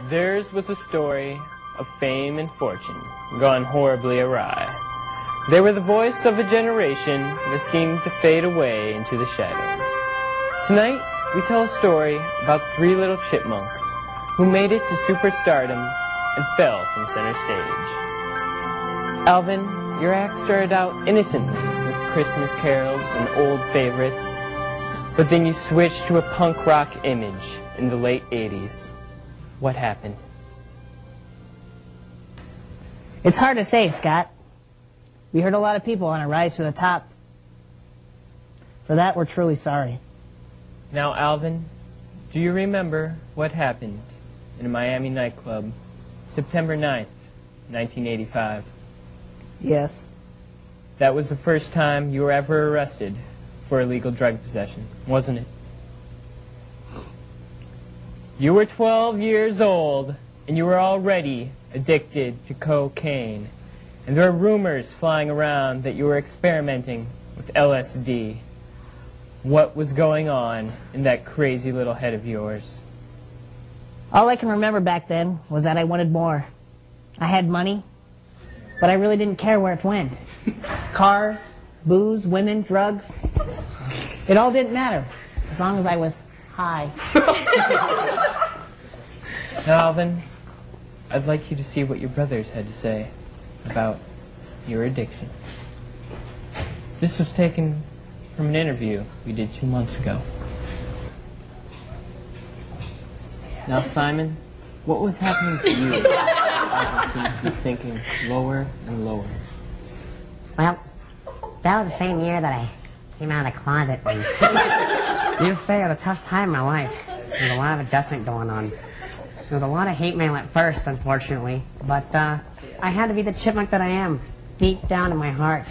Theirs was a story of fame and fortune gone horribly awry. They were the voice of a generation that seemed to fade away into the shadows. Tonight, we tell a story about three little chipmunks who made it to superstardom and fell from center stage. Alvin, your act started out innocently with Christmas carols and old favorites, but then you switched to a punk rock image in the late 80s. What happened? It's hard to say, Scott. We hurt a lot of people on our rise to the top. For that, we're truly sorry. Now, Alvin, do you remember what happened in a Miami nightclub, September 9th, 1985? Yes. That was the first time you were ever arrested for illegal drug possession, wasn't it? You were 12 years old, and you were already addicted to cocaine. And there are rumors flying around that you were experimenting with LSD. What was going on in that crazy little head of yours? All I can remember back then was that I wanted more. I had money, but I really didn't care where it went. Cars, booze, women, drugs. It all didn't matter, as long as I was high. Now, Alvin, I'd like you to see what your brothers had to say about your addiction. This was taken from an interview we did 2 months ago. Now, Simon, what was happening to you as you keep sinking lower and lower? Well, that was the same year that I came out of the closet. And you say I had a tough time in my life. There was a lot of adjustment going on. There was a lot of hate mail at first, unfortunately, but I had to be the chipmunk that I am, deep down in my heart.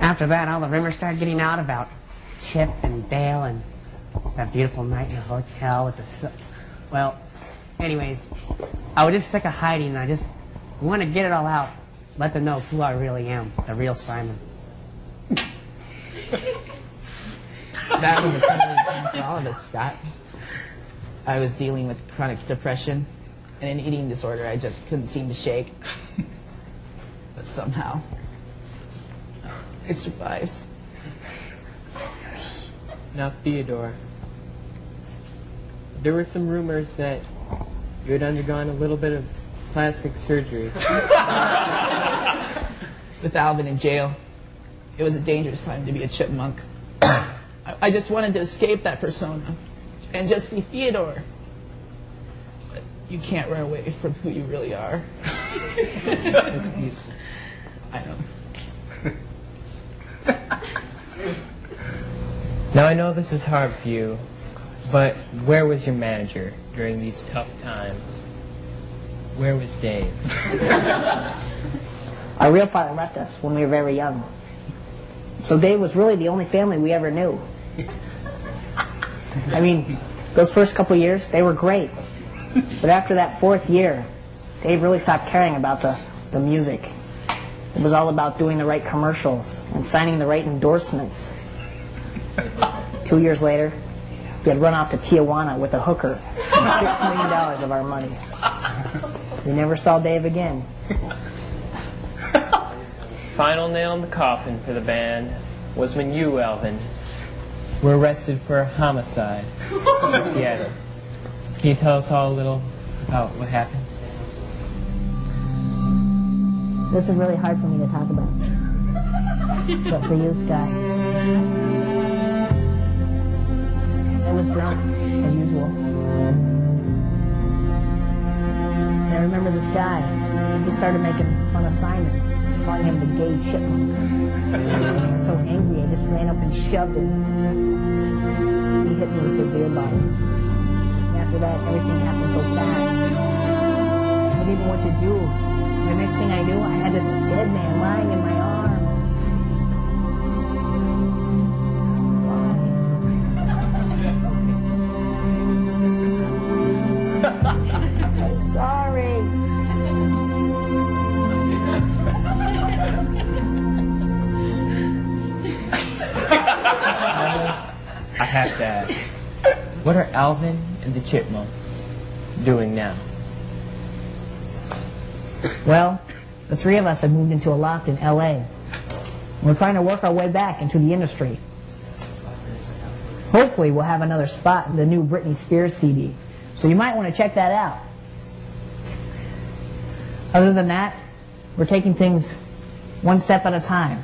After that, all the rumors started getting out about Chip and Dale and that beautiful night in the hotel with the... Well, anyways, I was just sick of hiding, and I just wanted to get it all out, let them know who I really am, the real Simon. That was a totally time for all of us, Scott. I was dealing with chronic depression and an eating disorder I just couldn't seem to shake. But somehow, I survived. Now, Theodore, there were some rumors that you had undergone a little bit of plastic surgery. With Alvin in jail, it was a dangerous time to be a chipmunk. I just wanted to escape that persona and just be Theodore. But you can't run away from who you really are. That's beautiful. I know. Now, I know this is hard for you, but where was your manager during these tough times? Where was Dave? Our real father left us when we were very young. So Dave was really the only family we ever knew. I mean, those first couple years, they were great. But after that 4th year, Dave really stopped caring about the music. It was all about doing the right commercials and signing the right endorsements. 2 years later, we had run off to Tijuana with a hooker and $6 million of our money. We never saw Dave again. Final nail in the coffin for the band was when you, Alvin, were arrested for a homicide in Seattle. Can you tell us all a little about what happened? This is really hard for me to talk about. But for you, Scott, I was drunk, as usual. And I remember this guy. He started making fun of Simon, calling him the gay chipmunk. I got so angry, I just ran up and shoved him. He hit me with the beer bottle. And after that, everything happened so fast. I didn't know what to do. The next thing I knew, I had this dead man lying in my arms. I'm sorry. have to ask, what are Alvin and the Chipmunks doing now? Well, the three of us have moved into a loft in L.A. We're trying to work our way back into the industry. Hopefully we'll have another spot in the new Britney Spears CD, so you might want to check that out. Other than that, we're taking things one step at a time.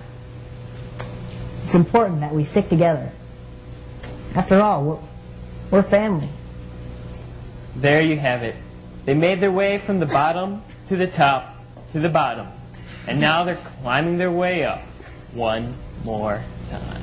It's important that we stick together. After all, we're family. There you have it. They made their way from the bottom to the top to the bottom, and now they're climbing their way up one more time.